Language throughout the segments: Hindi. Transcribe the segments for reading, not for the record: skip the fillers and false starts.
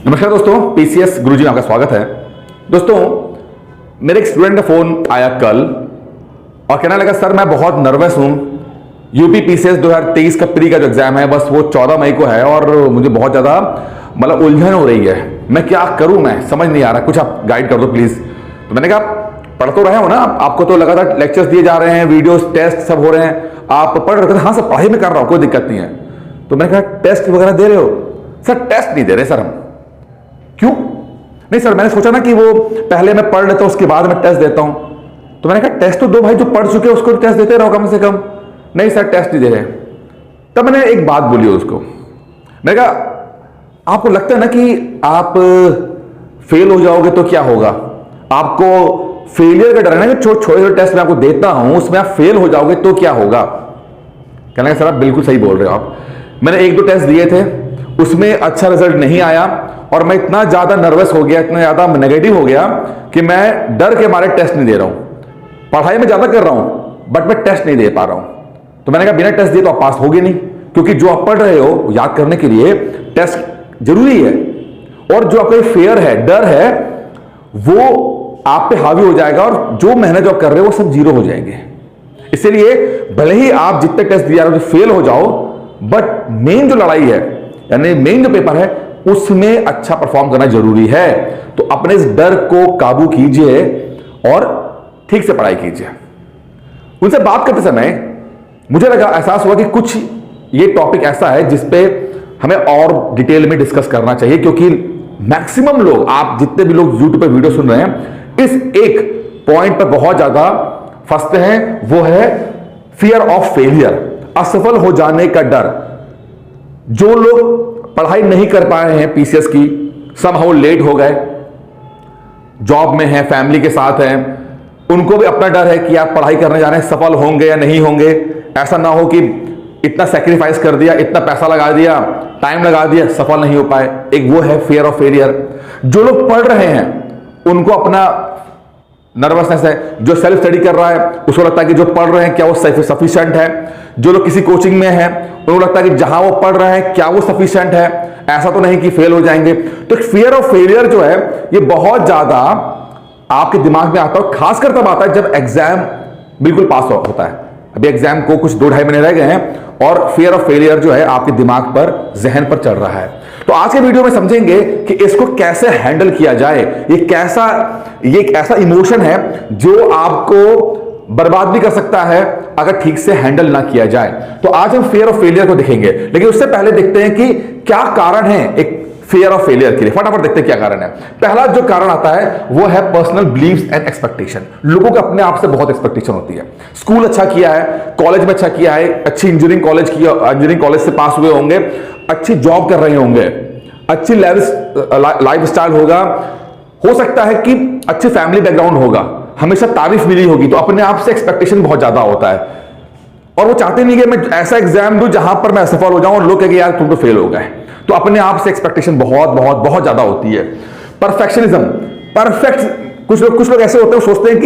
नमस्कार दोस्तों, पीसीएस गुरुजी में आपका स्वागत है। दोस्तों, मेरे एक स्टूडेंट का फोन आया कल और कहने लगा सर मैं बहुत नर्वस हूं, यूपी पीसीएस 2023 का प्री का जो एग्जाम है बस वो 14 मई को है और मुझे बहुत ज्यादा मतलब उलझन हो रही है। मैं क्या करूं, मैं समझ नहीं आ रहा, कुछ आप गाइड कर दो प्लीज। तो मैंने कहा पढ़ तो रहे हो ना, आपको तो लगातार लेक्चर्स दिए जा रहे हैं, वीडियोस टेस्ट सब हो रहे हैं, आप पढ़ रहे हो? हाँ सर पढ़ाई में कर रहा हूं, कोई दिक्कत नहीं है। तो मैंने कहा टेस्ट वगैरह दे रहे हो? सर टेस्ट नहीं दे रहे सर हम। क्यों? नहीं सर मैंने सोचा ना कि वो पहले मैं पढ़ लेता हूं उसके बाद मैं टेस्ट देता हूं। तो मैंने कहा टेस्ट तो दो भाई, जो पढ़ चुके हैं उसको टेस्ट देते रहो कम से कम। नहीं सर टेस्ट नहीं दे रहे। तब मैंने एक बात बोली उसको, मैंने कहा आपको लगता है ना कि आप फेल हो जाओगे तो क्या होगा? आपको फेलियर का डर है ना कि छोटे छोटे टेस्ट मैं आपको देता हूं उसमें आप फेल हो जाओगे तो क्या होगा? कहना सर आप बिल्कुल सही बोल रहे हो आप। मैंने एक दो टेस्ट दिए थे, उसमें अच्छा रिजल्ट नहीं आया और मैं इतना ज्यादा नर्वस हो गया, इतना ज्यादा नेगेटिव हो गया कि मैं डर के मारे टेस्ट नहीं दे रहा हूं। पढ़ाई में ज्यादा कर रहा हूं बट मैं टेस्ट नहीं दे पा रहा हूं। तो मैंने कहा बिना टेस्ट दिए तो आप पास होगे नहीं, क्योंकि जो आप पढ़ रहे हो याद करने के लिए टेस्ट जरूरी है, और जो आपका फेयर है, डर है, वो आप पे हावी हो जाएगा और जो मेहनत जो आप कर रहे हो वो सब जीरो हो जाएंगे। इसीलिए भले ही आप जितने टेस्ट दिया रहे हो फेल हो जाओ, बट मेन जो लड़ाई है यानी मेन जो पेपर है उसमें अच्छा परफॉर्म करना जरूरी है। तो अपने इस डर को काबू कीजिए और ठीक से पढ़ाई कीजिए। उनसे बात करते समय मुझे लगा, एहसास हुआ कि कुछ ये टॉपिक ऐसा है जिसपे हमें और डिटेल में डिस्कस करना चाहिए, क्योंकि मैक्सिमम लोग, आप जितने भी लोग यूट्यूब पे वीडियो सुन रहे हैं, इस एक पॉइंट पर बहुत ज्यादा फंसते हैं, वो है फियर ऑफ फेलियर, असफल हो जाने का डर। जो लोग पढ़ाई नहीं कर पाए हैं पीसीएस की, समहाउ लेट हो गए, जॉब में हैं, फैमिली के साथ हैं, उनको भी अपना डर है कि आप पढ़ाई करने जा रहे हैं, सफल होंगे या नहीं होंगे। ऐसा ना हो कि इतना सैक्रिफाइस कर दिया, इतना पैसा लगा दिया, टाइम लगा दिया, सफल नहीं हो पाए। एक वो है फियर ऑफ फेलियर। जो लोग पढ़ रहे हैं उनको अपना नर्वसनेस है, जो सेल्फ स्टडी कर रहा है उसको लगता है कि जो पढ़ रहे हैं क्या वो सफिशिएंट है, जो लोग किसी कोचिंग में हैं उनको लगता है कि जहां वो पढ़ रहे हैं क्या वो सफिशिएंट है, ऐसा तो नहीं कि फेल हो जाएंगे। तो फियर ऑफ फेलियर जो है ये बहुत ज्यादा आपके दिमाग में आता है, खासकर तब आता है जब एग्जाम बिल्कुल पास होता है। अभी एग्जाम को कुछ 2-2.5 महीने रह गए हैं और फियर ऑफ फेलियर जो है आपके दिमाग पर, जहन पर चढ़ रहा है। तो आज के वीडियो में समझेंगे कि इसको कैसे हैंडल किया जाए। ये एक ऐसा इमोशन है जो आपको बर्बाद भी कर सकता है अगर ठीक से हैंडल ना किया जाए। तो आज हम फियर ऑफ फेलियर को देखेंगे, लेकिन उससे पहले देखते हैं कि क्या कारण है एक फियर ऑफ फेलियर के लिए। फटाफट देखते हैं क्या कारण है। पहला जो कारण आता है वो है पर्सनल बिलीव्स एंड एक्सपेक्टेशन। लोगों को अपने आप से बहुत एक्सपेक्टेशन होती है। स्कूल अच्छा किया है, कॉलेज में अच्छा किया है, अच्छी इंजीनियरिंग कॉलेज से पास हुए होंगे, अच्छी जॉब कर रहे होंगे, अच्छी लाइफ स्टाइल होगा, हो सकता है कि अच्छी फैमिली बैकग्राउंड होगा, हमेशा तारीफ मिली होगी, तो अपने आप से एक्सपेक्टेशन बहुत ज्यादा होता है और वो चाहते नहीं कि मैं ऐसा एग्जाम दूं जहां पर मैं असफल हो जाऊं और लोग कहेंगे यार तुम तो फेल हो गए। तो अपने आप से एक्सपेक्टेशन बहुत बहुत बहुत ज्यादा होती है। परफेक्शनिज्म, परफेक्ट, कुछ लोग ऐसे होते हैं, सोचते हैं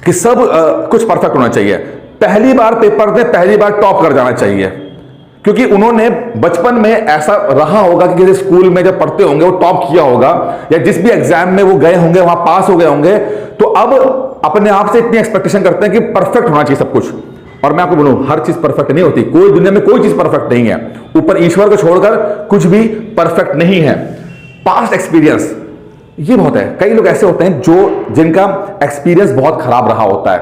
कि सब कुछ परफेक्ट होना चाहिए, पहली बार पेपर में पहली बार टॉप कर जाना चाहिए, क्योंकि उन्होंने बचपन में ऐसा रहा होगा कि किसी स्कूल में जब पढ़ते होंगे वो टॉप किया होगा, या जिस भी एग्जाम में वो गए होंगे वहां पास हो गए होंगे। तो अब अपने आप से इतनी एक्सपेक्टेशन करते हैं कि परफेक्ट होना चाहिए सब कुछ। और मैं आपको बोलूं हर चीज परफेक्ट नहीं होती, कोई दुनिया में कोई चीज परफेक्ट नहीं है, ऊपर ईश्वर को छोड़कर कुछ भी परफेक्ट नहीं है। पास्ट एक्सपीरियंस ये बहुत है। कई लोग ऐसे होते हैं जिनका एक्सपीरियंस बहुत खराब रहा होता है,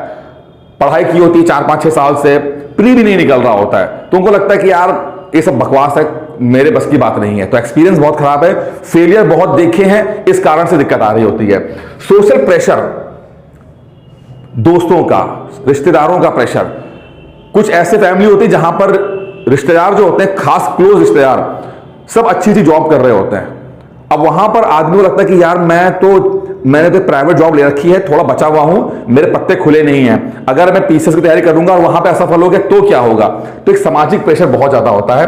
पढ़ाई की होती है 4-5-6 साल से, प्री भी नहीं निकल रहा होता है, तो उनको लगता है कि यार ये सब बकवास है, मेरे बस की बात नहीं है। तो एक्सपीरियंस बहुत खराब है, फेलियर बहुत देखे हैं, इस कारण से दिक्कत आ रही होती है। सोशल प्रेशर, दोस्तों का, रिश्तेदारों का प्रेशर। कुछ ऐसे फैमिली होती है जहां पर रिश्तेदार जो होते हैं, खास क्लोज रिश्तेदार, सब अच्छी सी जॉब कर रहे होते हैं। अब वहां पर आदमी को लगता है कि यार मैंने तो प्राइवेट जॉब ले रखी है, थोड़ा बचा हुआ हूं, मेरे पत्ते खुले नहीं हैं, अगर मैं पीसीएस की तैयारी करूंगा और वहां पे असफल हो गया तो क्या होगा? तो एक सामाजिक प्रेशर बहुत ज्यादा होता है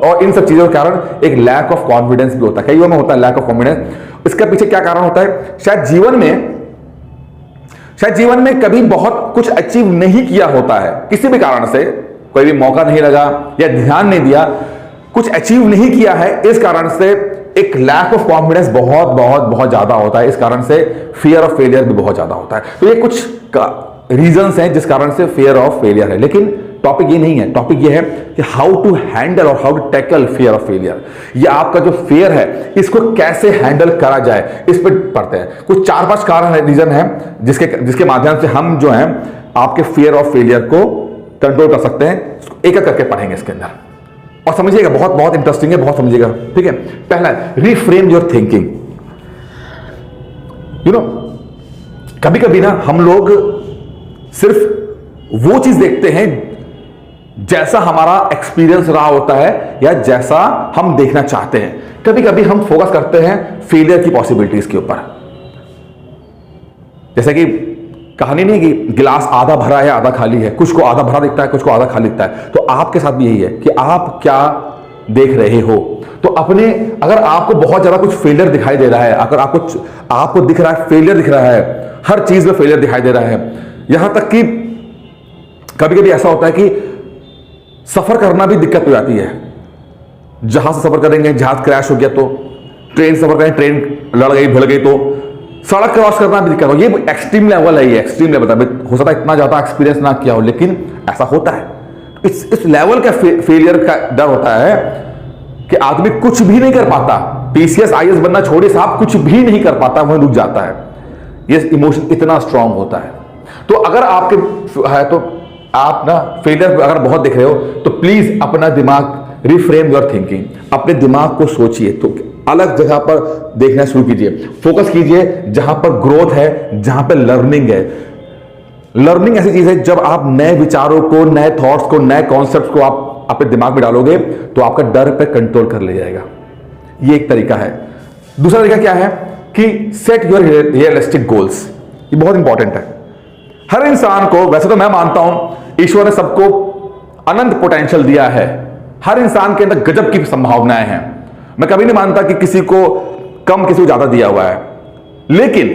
और इन सब चीजों के कारण एक लैक ऑफ कॉन्फिडेंस भी होता है। कई बार में होता है लैक ऑफ कॉन्फिडेंस। इसका पीछे क्या कारण होता है? शायद जीवन में कभी बहुत कुछ अचीव नहीं किया होता है, किसी भी कारण से कोई भी मौका नहीं लगा या ध्यान नहीं दिया, कुछ अचीव नहीं किया है, इस कारण से एक लैक ऑफ कॉन्फिडेंस बहुत बहुत बहुत ज्यादा होता है। इस कारण से फियर ऑफ फेलियर भी बहुत ज्यादा होता है। तो ये कुछ रीजंस हैं जिस कारण से फियर ऑफ फेलियर है। लेकिन टॉपिक ये नहीं है, टॉपिक ये है कि हाउ टू हैंडल और how to tackle fear of failure. ये आपका जो फियर है इसको कैसे हैंडल करा जाए, इस पर पढ़ते हैं। कुछ 4-5 कारण रीजन है जिसके माध्यम से हम जो है आपके फियर ऑफ फेलियर को कंट्रोल कर सकते हैं। एक एक करके पढ़ेंगे इसके अंदर और समझिएगा, बहुत बहुत इंटरेस्टिंग है, बहुत समझिएगा। ठीक है, पहला रिफ्रेम योर थिंकिंग। कभी कभी ना हम लोग सिर्फ वो चीज देखते हैं जैसा हमारा एक्सपीरियंस रहा होता है या जैसा हम देखना चाहते हैं। कभी कभी हम फोकस करते हैं फेलियर की पॉसिबिलिटीज के ऊपर। जैसे कि कहानी नहीं कि गिलास आधा भरा है आधा खाली है, कुछ को आधा भरा दिखता है, कुछ को आधा खाली दिखता है। तो आपके साथ भी यही है कि आप क्या देख रहे हो। तो अपने, अगर आपको बहुत ज्यादा कुछ फेलियर दिखाई दे रहा है, अगर आपको दिख रहा है फेलियर दिख रहा है, हर चीज में फेलियर दिखाई दे रहा है, यहां तक कि कभी कभी ऐसा होता है कि सफर करना भी दिक्कत हो जाती है। जहाज से सफर करेंगे, जहाज क्रैश हो गया तो, ट्रेन सफर करेंगे, ट्रेन लड़ गई भिड़ गई तो, सड़क क्रॉस करना भी दिक्कत हो। ये एक्सट्रीम लेवल है, ये एक्सट्रीम लेवल है। हो सकता है इतना ज्यादा एक्सपीरियंस ना किया हो, लेकिन ऐसा होता है। इस लेवल का फेलियर का डर होता है कि आदमी कुछ भी नहीं कर पाता। पीसीएस आईएएस बनना छोड़िए साहब, कुछ भी नहीं कर पाता, वह रुक जाता है। ये इमोशन इतना स्ट्रांग होता है। तो अगर आपके है तो आप ना फेलियर अगर बहुत देख रहे हो तो प्लीज अपना दिमाग रिफ्रेम योर थिंकिंग, अपने दिमाग को सोचिए, तो अलग जगह पर देखना शुरू कीजिए। फोकस कीजिए जहां पर ग्रोथ है, जहां पर लर्निंग है। लर्निंग ऐसी चीज है जब आप नए विचारों को, नए थॉट्स को, नए कॉन्सेप्ट्स को आप अपने दिमाग में डालोगे तो आपका डर पे कंट्रोल कर ले जाएगा। ये एक तरीका है। दूसरा तरीका क्या है कि सेट योर रियलिस्टिक गोल्स। ये बहुत इंपॉर्टेंट है। हर इंसान को, वैसे तो मैं मानता हूं ईश्वर ने सबको अनंत पोटेंशियल दिया है, हर इंसान के अंदर गजब की संभावनाएं हैं। मैं कभी नहीं मानता कि किसी को कम किसी को ज्यादा दिया हुआ है, लेकिन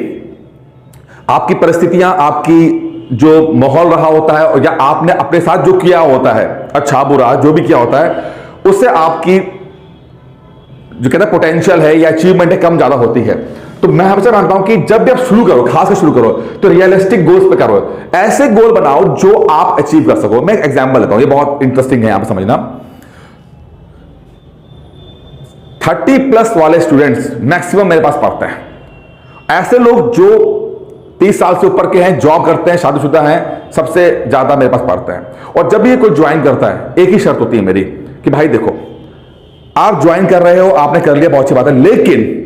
आपकी परिस्थितियां, आपकी जो माहौल रहा होता है या आपने अपने साथ जो किया होता है, अच्छा बुरा जो भी किया होता है, उससे आपकी जो कहते हैं पोटेंशियल है या अचीवमेंट है कम ज्यादा होती है। तो मैं हमेशा मानता हूं कि जब भी आप शुरू करो, खासकर शुरू करो तो रियलिस्टिक गोल्स पे करो। ऐसे गोल बनाओ जो आप अचीव कर सको। मैं एक एग्जांपल देता हूं, ये बहुत इंटरेस्टिंग है, यहां पर समझना। 30+ वाले स्टूडेंट्स मैक्सिमम मेरे पास पढ़ते हैं। ऐसे लोग जो 30 साल से ऊपर के हैं, जॉब करते हैं, शादीशुदा हैं, सबसे ज्यादा मेरे पास पढ़ते हैं। और जब भी कोई ज्वाइन करता है, एक ही शर्त होती है मेरी कि भाई देखो, आप ज्वाइन कर रहे हो, आपने कर लिया, बहुत अच्छी बात है, लेकिन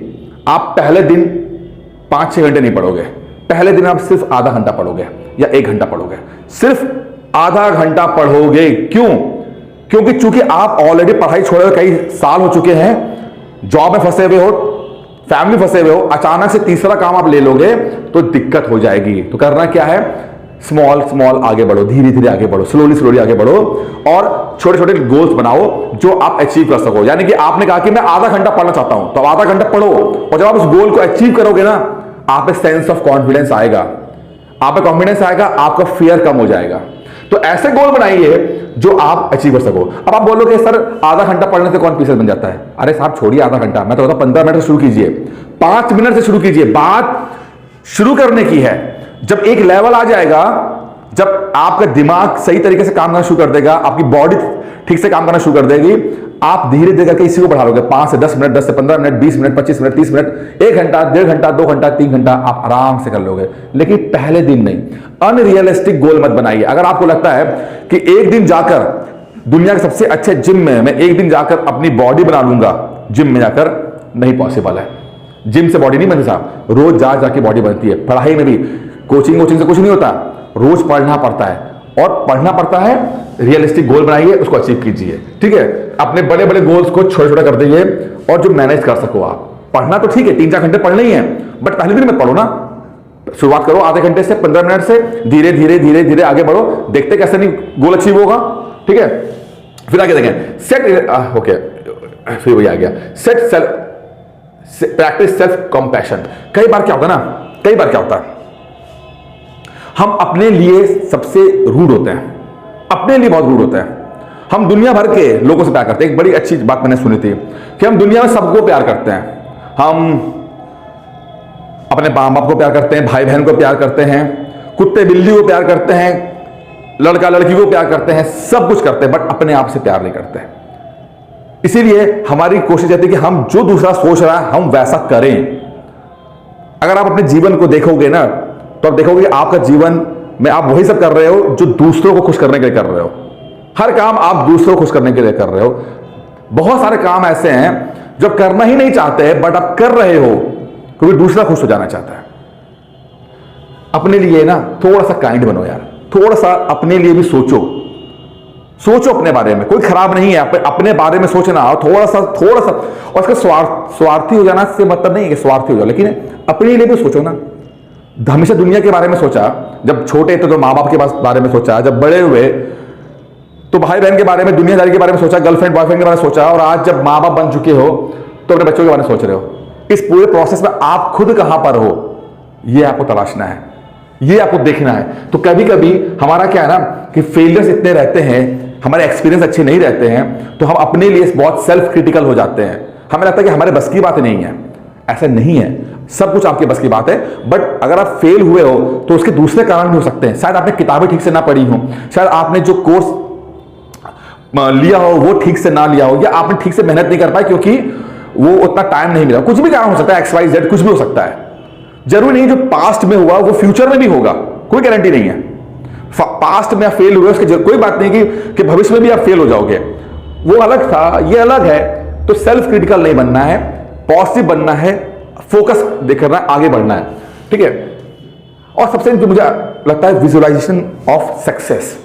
आप पहले दिन 5-6 घंटे नहीं पढ़ोगे। पहले दिन आप सिर्फ आधा घंटा पढ़ोगे या 1 घंटा पढ़ोगे, सिर्फ आधा घंटा पढ़ोगे। क्यों? क्योंकि चूंकि आप ऑलरेडी पढ़ाई छोड़े हुए कई साल हो चुके हैं, जॉब में फंसे हुए हो, फैमिली फंसे हुए हो, अचानक से तीसरा काम आप ले लोगे तो दिक्कत हो जाएगी। तो करना क्या है, स्मॉल स्मॉल आगे बढ़ो, धीरे धीरे आगे बढ़ो, स्लोली स्लोली आगे बढ़ो और छोटे छोटे गोल्स बनाओ जो आप अचीव कर सको। यानी कि आपने कहा कि मैं आधा घंटा पढ़ना चाहता हूं, तो आधा घंटा पढ़ो, और जब आप उस गोल को अचीव करोगे ना, आप में सेंस ऑफ कॉन्फिडेंस आएगा, आप में कॉन्फिडेंस आएगा, आपका फियर कम हो जाएगा। तो ऐसे गोल बनाइए जो आप अचीव कर सको। अब आप बोलोगे सर आधा घंटा पढ़ने से कौन पीसीएस बन जाता है? अरे साहब छोड़िए आधा घंटा, मैं तो कहता हूं 15 मिनट से शुरू कीजिए, 5 मिनट से शुरू कीजिए। बात शुरू करने की है। जब एक लेवल आ जाएगा, जब आपका दिमाग सही तरीके से काम करना शुरू कर देगा, आपकी बॉडी ठीक से काम करना शुरू कर देगी, आप धीरे धीरे करके इसी को बढ़ा लोगे। 5 से 10 मिनट, 10 से 15 मिनट, 20 मिनट, 25 मिनट, 30 मिनट, 1 घंटा, 1.5 घंटा, 2 घंटा, 3 घंटा आप आराम से कर लोगे। लेकिन पहले दिन नहीं। अनरियलिस्टिक गोल मत बनाइए। अगर आपको लगता है कि एक दिन जाकर दुनिया के सबसे अच्छे जिम में मैं एक दिन जाकर अपनी बॉडी बना लूंगा, जिम में जाकर नहीं पॉसिबल है। जिम से बॉडी नहीं बनती साहब, रोज जा जाके बॉडी बनती है। पढ़ाई में भी कोचिंग से कुछ नहीं होता, रोज पढ़ना पड़ता है, और पढ़ना पड़ता है। रियलिस्टिक गोल बनाइए, उसको अचीव कीजिए। ठीक है, अपने बड़े बड़े गोल्स को छोटे छोटे कर दीजिए और जो मैनेज कर सको आप। पढ़ना तो ठीक है, 3-4 घंटे पढ़ने ही है, बट पहले दिन मत पढ़ो ना। शुरुआत करो आधे घंटे से, 15 मिनट से, धीरे धीरे धीरे धीरे आगे बढ़ो। देखते कैसे नहीं गोल अचीव होगा। ठीक है, फिर आगे देखें। सेट ओके, फिर वही आ गया, set self practice self compassion. कई बार क्या होता है ना, कई बार क्या होता है, हम अपने लिए सबसे रूड होते हैं, अपने लिए बहुत रूड होते हैं। हम दुनिया भर के लोगों से प्यार करते हैं। एक बड़ी अच्छी बात मैंने सुनी थी कि हम दुनिया में सबको प्यार करते हैं। हम अपने माँ बाप को प्यार करते हैं, भाई बहन को प्यार करते हैं, कुत्ते बिल्ली को प्यार करते हैं, लड़का लड़की को प्यार करते हैं, सब कुछ करते हैं, बट अपने आप से प्यार नहीं करते हैं। इसीलिए हमारी कोशिश रहती है कि हम जो दूसरा सोच रहा है हम वैसा करें। अगर आप अपने जीवन को देखोगे ना तो आप देखोगे आपका जीवन में आप वही सब कर रहे हो जो दूसरों को खुश करने के लिए कर रहे हो। हर काम आप दूसरों को खुश करने के लिए कर रहे हो। बहुत सारे काम ऐसे हैं जो करना ही नहीं चाहते बट आप कर रहे हो क्योंकि दूसरा खुश हो जाना चाहता है। अपने लिए ना थोड़ा सा काइंड बनो यार, थोड़ा सा अपने लिए भी सोचो अपने बारे में। कोई खराब नहीं है अपने बारे में सोचना, थोड़ा सा और इसका स्वार्थी हो जाना से मतलब नहीं है कि स्वार्थी हो जाओ, लेकिन अपने लिए भी सोचो ना। हमेशा दुनिया के बारे में सोचा, जब छोटे थे तो माँ बाप के बारे में सोचा, जब बड़े हुए तो भाई बहन के बारे में, दुनियादारी के बारे में सोचा, गर्लफ्रेंड बॉयफ्रेंड के बारे में सोचा, और आज जब माँ बाप बन चुके हो तो अपने बच्चों के बारे में सोच रहे हो। इस पूरे प्रोसेस में आप खुद कहां पर हो ये आपको तलाशना है, ये आपको देखना है। तो कभी कभी हमारा क्या है ना कि फेलियर्स इतने रहते हैं, हमारे एक्सपीरियंस अच्छे नहीं रहते हैं, तो हम अपने लिए बहुत सेल्फ क्रिटिकल हो जाते हैं। हमें लगता है कि हमारे बस की बात नहीं है। ऐसा नहीं है, सब कुछ आपके बस की बात है। बट अगर आप फेल हुए हो तो उसके दूसरे कारण भी हो सकते हैं। शायद आपने किताबें ठीक से ना पढ़ी हो, शायद आपने जो कोर्स लिया हो वो ठीक से ना लिया हो, या आपने ठीक से मेहनत नहीं कर पाए क्योंकि वो उतना टाइम नहीं मिला। कुछ भी कारण हो सकता है, XYZ कुछ भी हो सकता है। जरूरी नहीं जो पास्ट में हुआ वो फ्यूचर में भी होगा, कोई गारंटी नहीं है। पास्ट में आप फेल हुए उसकी कोई बात नहीं कि भविष्य में भी आप फेल हो जाओगे, वो अलग था, ये अलग है। तो सेल्फ क्रिटिकल नहीं बनना है, पॉजिटिव बनना है, फोकस देखना है, आगे बढ़ना है, ठीक है। और सबसे जो मुझे लगता है विजुअलाइजेशन ऑफ सक्सेस।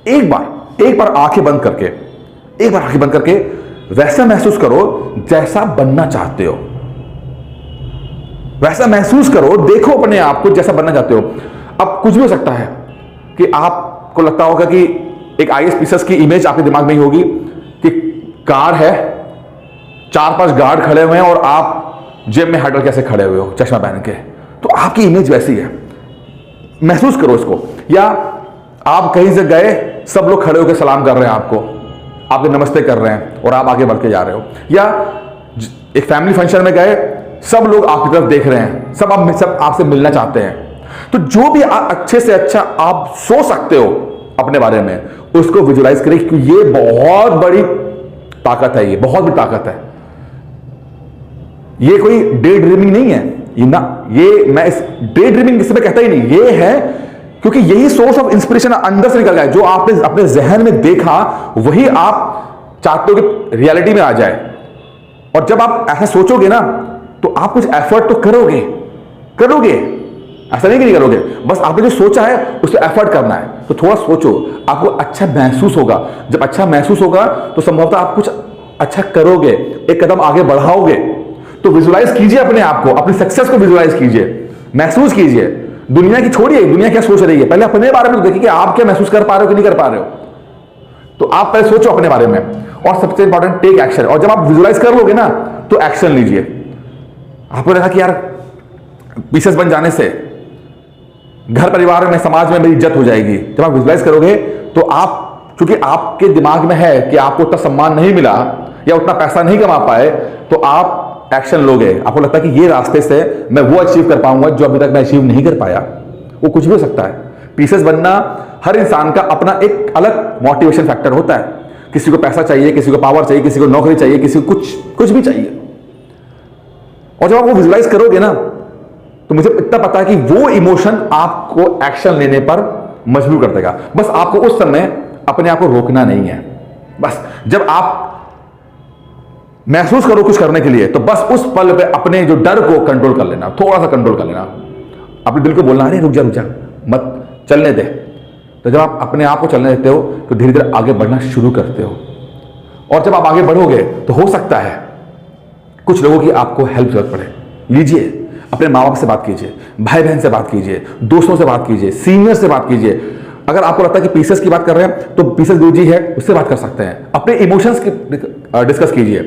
एक बार आंखें बंद करके वैसा महसूस करो जैसा बनना चाहते हो, वैसा महसूस करो, देखो अपने आप को जैसा बनना चाहते हो। अब कुछ भी हो सकता है कि आपको लगता होगा कि एक IAS ऑफिसर की इमेज आपके दिमाग में ही होगी कि कार है, 4-5 गार्ड खड़े हुए हैं और आप जेब में हाथ डाल कैसे खड़े हुए हो चश्मा पहन के, तो आपकी इमेज वैसी है। महसूस करो इसको। या आप कहीं से गए, सब लोग खड़े होकर सलाम कर रहे हैं आपके नमस्ते कर रहे हैं और आप आगे बढ़ के जा रहे हो। या एक फैमिली फंक्शन में गए, सब लोग आपकी तरफ देख रहे हैं, सब आपसे मिलना चाहते हैं। तो जो भी अच्छे से अच्छा आप सोच सकते हो अपने बारे में उसको विजुअलाइज करें, क्योंकि ये बहुत बड़ी ताकत है, ये बहुत बड़ी ताकत है। ये कोई डे ड्रीमिंग नहीं है, ये मैं इस डे ड्रीमिंग किसी में कहता ही नहीं, ये है क्योंकि यही सोर्स ऑफ इंस्पिरेशन अंदर से निकल गया। जो आपने अपने जहन में देखा वही आप चाहते हो कि रियलिटी में आ जाए। और जब आप ऐसा सोचोगे ना तो आप कुछ एफर्ट तो करोगे, ऐसा नहीं कि नहीं करोगे, बस आपने जो सोचा है उस पर एफर्ट करना है। तो थोड़ा सोचो, आपको अच्छा महसूस होगा। जब अच्छा महसूस होगा तो संभवतः आप कुछ अच्छा करोगे, एक कदम आगे बढ़ाओगे। तो विजुअलाइज कीजिए अपने आप को, अपनी सक्सेस को विजुअलाइज कीजिए, महसूस कीजिए। दुनिया की छोड़िए, दुनिया क्या सोच रही है, पहले अपने बारे में तो देखिए कि आप क्या महसूस कर पा रहे हो कि नहीं कर पा रहे हो। तो आप पहले सोचो अपने बारे में, और सबसे इंपॉर्टेंट टेक एक्शन। और जब आप विजुअलाइज कर लोगे ना तो एक्शन लीजिए। आपको लगा कि यार पीसेस बन जाने से घर परिवार में, समाज में मेरी इज्जत हो जाएगी, जब आप विजुअलाइज करोगे तो आप, क्योंकि आपके दिमाग में है कि आपको उतना सम्मान नहीं मिला या उतना पैसा नहीं कमा पाए, तो आप एक्शन लोगे। आपको लगता है कि ये रास्ते से मैं वो अचीव कर पाऊंगा जो अभी तक मैं अचीव नहीं कर पाया। वो कुछ भी हो सकता है। पीसेस बनना हर इंसान का अपना एक अलग मोटिवेशन फैक्टर होता है। किसी को पैसा चाहिए, किसी को पावर चाहिए, किसी को नौकरी चाहिए, किसी को कुछ भी चाहिए। और जब आप वो विजुअलाइज करोगे ना तो मुझे इतना पता है कि वो इमोशन आपको एक्शन लेने पर मजबूर कर देगा। बस आपको उस समय अपने आप को रोकना नहीं है। बस जब आप महसूस करो कुछ करने के लिए, तो बस उस पल पे अपने जो डर को कंट्रोल कर लेना, थोड़ा सा कंट्रोल कर लेना। अपने दिल को बोलना, अरे रुक जा मत, चलने दे। तो जब आप अपने आप को चलने देते हो तो धीरे धीरे आगे बढ़ना शुरू करते हो। और जब आप आगे बढ़ोगे तो हो सकता है कुछ लोगों की आपको हेल्प जरूरत पड़े। लीजिए, अपने माँ बाप से बात कीजिए, भाई बहन से बात कीजिए, दोस्तों से बात कीजिए, सीनियर से बात कीजिए। अगर आपको लगता है कि पीसेस की बात कर रहे हैं तो पीसेस गुरुजी है, उससे बात कर सकते हैं। अपने इमोशंस की डिस्कस कीजिए।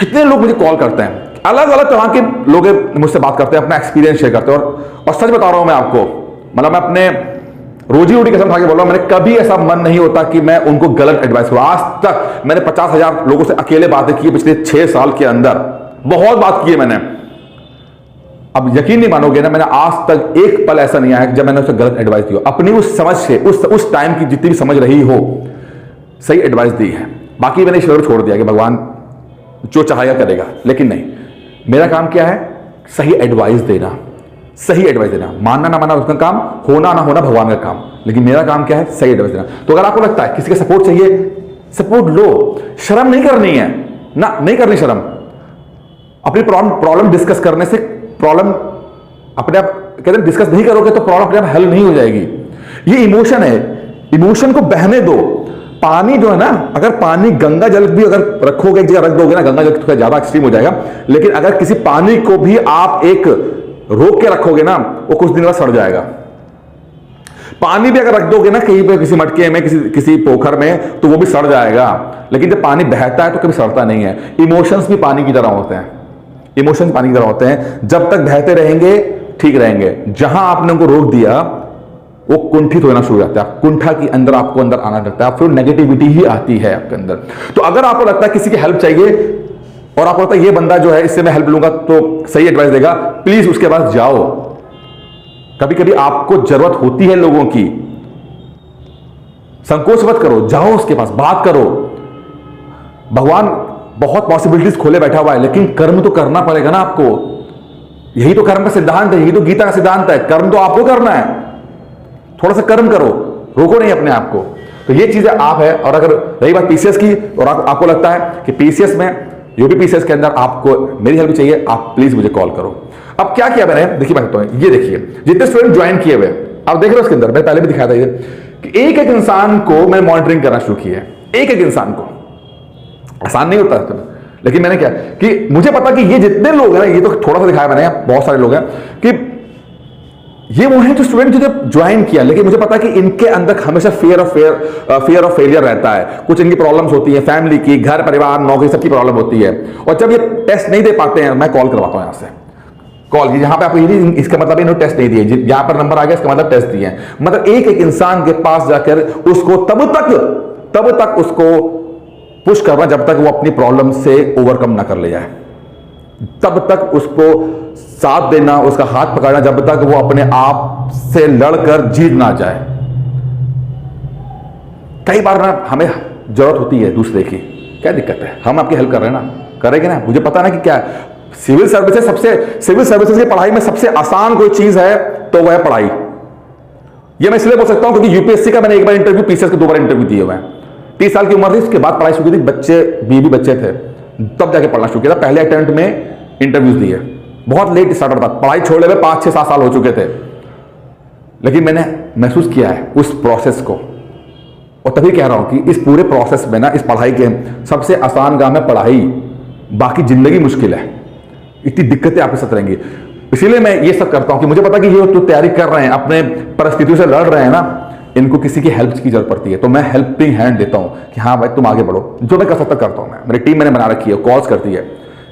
कितने लोग मुझे कॉल करते हैं, अलग अलग तरह के लोग मुझसे बात करते हैं, अपना एक्सपीरियंस शेयर करते हैं। और सच बता रहा हूं मैं आपको, मतलब मैं अपने रोजी रोटी कसम खा के बोल रहा हूं, मैंने कभी ऐसा मन नहीं होता कि मैं उनको गलत एडवाइस करूं। आज तक मैंने 50,000 लोगों से अकेले बातें की पिछले 6 साल के अंदर, बहुत बात की है मैंने। अब यकीन नहीं मानोगे ना, मैंने आज तक एक पल ऐसा नहीं आया जब मैंने उसे गलत एडवाइस दी हो। अपनी उस समझ से, उस टाइम की जितनी भी समझ रही हो, सही एडवाइस दी है। बाकी मैंने ईश्वर छोड़ दिया कि भगवान जो चाहेगा करेगा, लेकिन नहीं, मेरा काम क्या है? सही एडवाइस देना, सही एडवाइस देना। मानना ना मानना उसका काम, होना ना होना भगवान का काम, लेकिन मेरा काम क्या है? सही एडवाइस देना। तो अगर आपको लगता है किसी का सपोर्ट चाहिए, सपोर्ट लो, शर्म नहीं करनी है ना, नहीं करनी शर्म। अपनी प्रॉब्लम डिस्कस करने से प्रॉब्लम अपने आप, कहते हैं डिस्कस नहीं करोगे तो प्रॉब्लम अपने आप हल नहीं हो जाएगी। ये इमोशन है, इमोशन को बहने दो। पानी जो है ना, अगर पानी गंगा जल भी अगर रखोगे, एक जगह रख दोगे ना, गंगा जल थोड़ा ज्यादा एक्सट्रीम हो जाएगा, लेकिन अगर किसी पानी को भी आप एक रोक के रखोगे ना, वो कुछ दिन बाद सड़ जाएगा। पानी भी अगर रख दोगे ना कहीं पे, किसी मटके में, किसी पोखर में, तो वो भी सड़ जाएगा। लेकिन जब पानी बहता है तो कभी सड़ता नहीं है। इमोशंस भी पानी की तरह होते हैं, इमोशंस पानी की तरह होते हैं। जब तक बहते रहेंगे ठीक रहेंगे, जहां आपने उनको रोक दिया वो कुंठित होना शुरू हो जाता है, कुंठा के अंदर आपको अंदर आना लगता है, फिर नेगेटिविटी ही आती है आपके अंदर। तो अगर आपको लगता है किसी की हेल्प चाहिए और आपको लगता है ये बंदा जो है इससे मैं हेल्प लूंगा तो सही एडवाइस देगा, प्लीज उसके पास जाओ। कभी कभी आपको जरूरत होती है लोगों की, संकोच मत करो, जाओ उसके पास, बात करो। भगवान बहुत पॉसिबिलिटीज खोले बैठा हुआ है, लेकिन कर्म तो करना पड़ेगा ना आपको। यही तो कर्म का सिद्धांत है, यही तो गीता का सिद्धांत है। कर्म तो आपको करना है, थोड़ा सा कर्म करो, रोको नहीं अपने आप को। तो ये चीजें आप है। और अगर रही बात पीसीएस की, और आपको लगता है कि पीसीएस में, यूपी पीसीएस के अंदर आपको मेरी हेल्प चाहिए, आप प्लीज मुझे कॉल करो। अब क्या किया मैंने, देखिए मैं बताता हूं, ये देखिए जितने स्टूडेंट ज्वाइन किए हुए, आप देख रहे हो उसके अंदर, मैं पहले भी दिखाया था ये कि एक एक इंसान को मैं मॉनिटरिंग करना शुरू किया है, एक एक इंसान को। आसान नहीं होता, लेकिन मैंने क्या कि मुझे पता कि ये जितने लोग हैं ना, ये तो थोड़ा सा दिखाया मैंने, बहुत सारे लोग हैं कि ये वो हैं जो स्टूडेंट जो ज्वाइन किया, लेकिन मुझे पता है कि इनके अंदर हमेशा फियर ऑफ फेलियर रहता है। कुछ इनकी प्रॉब्लम्स होती है, फैमिली की, घर परिवार, नौकरी, सबकी प्रॉब्लम होती है। और जब ये टेस्ट नहीं दे पाते हैं, मैं कॉल करवाता हूं यहां से, कॉल यहां पे आपको ये नहीं, इसका मतलब इन्होंने टेस्ट नहीं दिए, यहां पर नंबर आ गया इसका मतलब टेस्ट दिए। मतलब एक एक इंसान के पास जाकर उसको तब तक उसको पुश करना जब तक वो अपनी प्रॉब्लम से ओवरकम ना कर ले जाए, तब तक उसको साथ देना, उसका हाथ पकड़ना जब तक वो अपने आप से लड़कर जीत ना जाए। कई बार ना हमें जरूरत होती है दूसरे की, क्या दिक्कत है, हम आपकी हेल्प कर रहे हैं ना, करेंगे ना। मुझे पता ना कि क्या सिविल सर्विसेज की पढ़ाई में सबसे आसान कोई चीज है तो वह है पढ़ाई। यह मैं इसलिए बोल सकता हूं क्योंकि यूपीएससी का मैंने एक बार इंटरव्यू, पीसीएस के 2 बार इंटरव्यू दिए हुए हैं। 30 साल की उम्र थी, उसके बाद पढ़ाई शुरू की थी, बच्चे बीबी बच्चे थे, तब जाके पढ़ना शुरू किया था। पहले अटेम्प्ट में इंटरव्यूज दिए, बहुत लेट स्टार्टर था, पढ़ाई छोड़े हुए 5, 6, 7 साल हो चुके थे, लेकिन मैंने महसूस किया है उस प्रोसेस को। और तभी कह रहा हूं कि इस पूरे प्रोसेस में ना, इस पढ़ाई के सबसे आसान काम है पढ़ाई, बाकी जिंदगी मुश्किल है, इतनी दिक्कतें आपके साथ रहेंगी। इसीलिए मैं ये सब करता हूं कि मुझे पता कि ये तो तैयारी कर रहे हैं, अपने परिस्थितियों से लड़ रहे हैं ना, इनको किसी की हेल्प की जरूरत पड़ती है, तो मैं हेल्पिंग हैंड देता हूं कि हाँ भाई तुम आगे बढ़ो। जो मैं कर सकता करता हूं, मैं, मेरी टीम मैंने बना रखी है, कॉल्स करती है।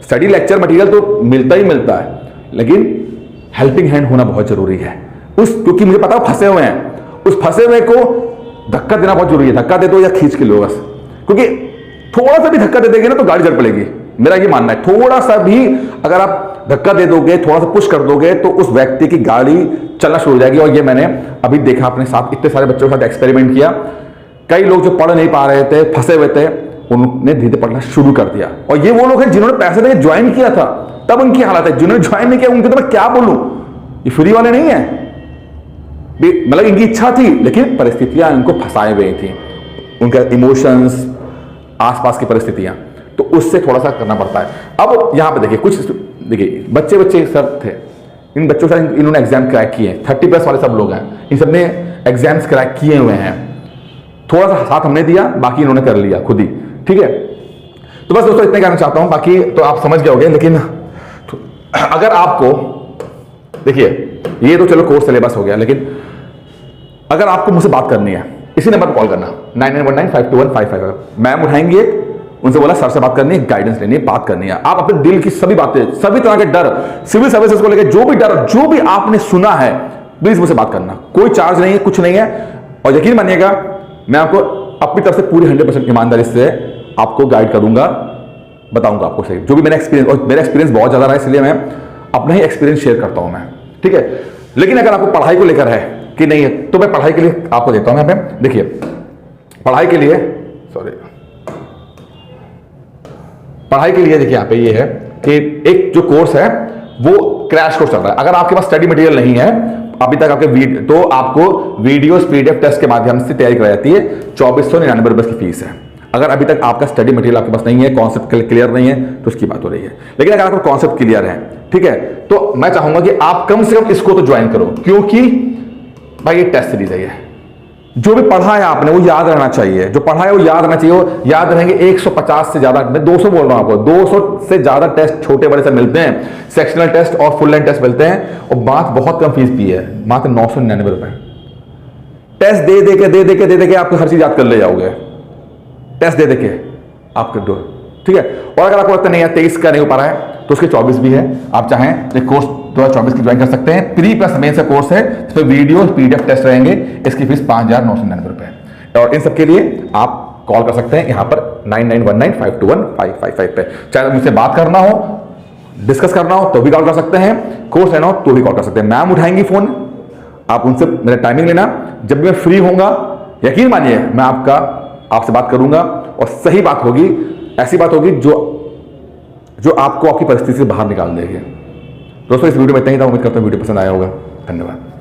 स्टडी लेक्चर मटेरियल तो मिलता ही मिलता है, लेकिन हेल्पिंग हैंड होना बहुत जरूरी है। क्योंकि मुझे पता फंसे हुए हैं, उस फंसे हुए को धक्का देना बहुत जरूरी है। धक्का दे दो या खींच के लो बस, क्योंकि थोड़ा सा भी धक्का दे देंगे ना तो गाड़ी चल पड़ेगी, मेरा ये मानना है। थोड़ा सा भी अगर आप धक्का दे दोगे, थोड़ा सा पुश कर दोगे, तो उस व्यक्ति की गाड़ी चलना शुरू हो जाएगी। और ये मैंने अभी देखा अपने साथ, इतने सारे बच्चों के साथ एक्सपेरिमेंट किया। कई लोग जो पढ़ नहीं पा रहे थे, फंसे हुए थे, उन्होंने धीरे पढ़ना शुरू कर दिया। और ये वो लोग हैं जिन्होंने पैसे देके ज्वाइन किया था, तब उनकी हालत है। जिन्होंने ज्वाइन नहीं किया उनके तो मैं क्या बोलूं, ये फ्री वाले नहीं है, मतलब इनकी इच्छा थी लेकिन परिस्थितियां इनको फंसाए हुए थी, उनके इमोशंस, आसपास की परिस्थितियां, तो उससे थोड़ा सा करना पड़ता है। अब यहां पे देखिए, कुछ देखिए बच्चे सब थे, इन बच्चों से इन्होंने एग्जाम क्रैक किए हैं, 30+ वाले सब लोग हैं, इन सब ने एग्जाम्स क्रैक किए हुए हैं। थोड़ा सा साथ हमने दिया, बाकी इन्होंने कर लिया खुद ही, ठीक है। तो बस दोस्तों इतने कहना चाहता हूं, बाकी तो आप समझ गए होंगे। लेकिन तो अगर आपको, देखिए ये तो चलो कोर्स सिलेबस हो गया, लेकिन अगर आपको मुझसे बात करनी है, इसी नंबर पर कॉल करना 9919521555। मैम उठाएंगे, उनसे बोला सर से बात करनी है, गाइडेंस लेनी है, बात करनी है। आप अपने दिल की सभी बातें, सभी तरह के डर, सिविल सर्विसेज को लेकर जो भी डर, जो भी आपने सुना है, प्लीज मुझसे बात करना, कोई चार्ज नहीं है, कुछ नहीं है। और यकीन मानिएगा मैं आपको अपनी तरफ से पूरी 100% ईमानदारी से आपको गाइड करूंगा, बताऊंगा आपको सही जो भी मेरा एक्सपीरियंस, और मेरा एक्सपीरियंस बहुत ज्यादा रहा है इसलिए मैं अपना ही एक्सपीरियंस शेयर करता हूं मैं, ठीक है। लेकिन अगर आपको पढ़ाई को लेकर है कि नहीं है, तो मैं पढ़ाई के लिए आपको देता हूं यहाँ पे। देखिए पढ़ाई के लिए, पढ़ाई के लिए देखिए यहाँ पे ये है कि एक जो कोर्स है वो क्रैश कोर्स चल रहा है। अगर आपके पास स्टडी मटेरियल नहीं है अभी तक आपके तो आपको वीडियोस पीडीएफ टेस्ट के माध्यम से तैयारी कराई जाती है। 2499 रुपए की फीस है। अगर अभी तक आपका स्टडी मटेरियल आपके पास नहीं है, कॉन्सेप्ट क्लियर नहीं है, तो उसकी बात हो रही है। लेकिन अगर आपका कॉन्सेप्ट क्लियर है, ठीक है, तो मैं चाहूंगा कि आप कम से कम इसको तो ज्वाइन करो, क्योंकि भाई ये टेस्ट सीरीज है। ये जो भी पढ़ा है आपने वो याद रहना चाहिए, जो पढ़ा है वो याद रहना चाहिए। वो याद रहेंगे 150 से ज्यादा, मैं 200 बोल रहा हूं आपको, 200 से ज्यादा टेस्ट छोटे बड़े से मिलते हैं, सेक्शनल टेस्ट और फुल लेंथ टेस्ट मिलते हैं। और बात बहुत कम फीस भी है, मात्र 999 रुपए। टेस्ट दे दे के आप हर चीज याद कर ले जाओगे, टेस्ट दे के आप कर दो, ठीक है। और अगर आपको लगता नहीं है 23 का नहीं हो पा रहा है तो उसके 24 भी है। आप चाहें एक कोर्स 2024 की ज्वाइन कर सकते हैं। प्री प्लस मेन से कोर्स है, इस पर वीडियो पीडीएफ टेस्ट रहेंगे। इसकी फीस 5999 रुपए। और इन सब के लिए आप कॉल कर सकते हैं यहाँ पर 9919521555 पे। चाहे मुझसे बात करना हो, डिस्कस करना हो तो भी कॉल कर सकते हैं, कोर्स लेना हो तो भी कॉल कर सकते हैं। मैम उठाएंगी फोन, आप उनसे मेरा टाइमिंग लेना, जब भी मैं फ्री होऊंगा यकीन मानिए मैं आपसे बात करूंगा और सही बात होगी, ऐसी बात होगी जो आपको आपकी परिस्थिति से बाहर निकाल देगी। दोस्तों इस वीडियो में इतना ही था, उम्मीद करता हूं वीडियो पसंद आया होगा। धन्यवाद।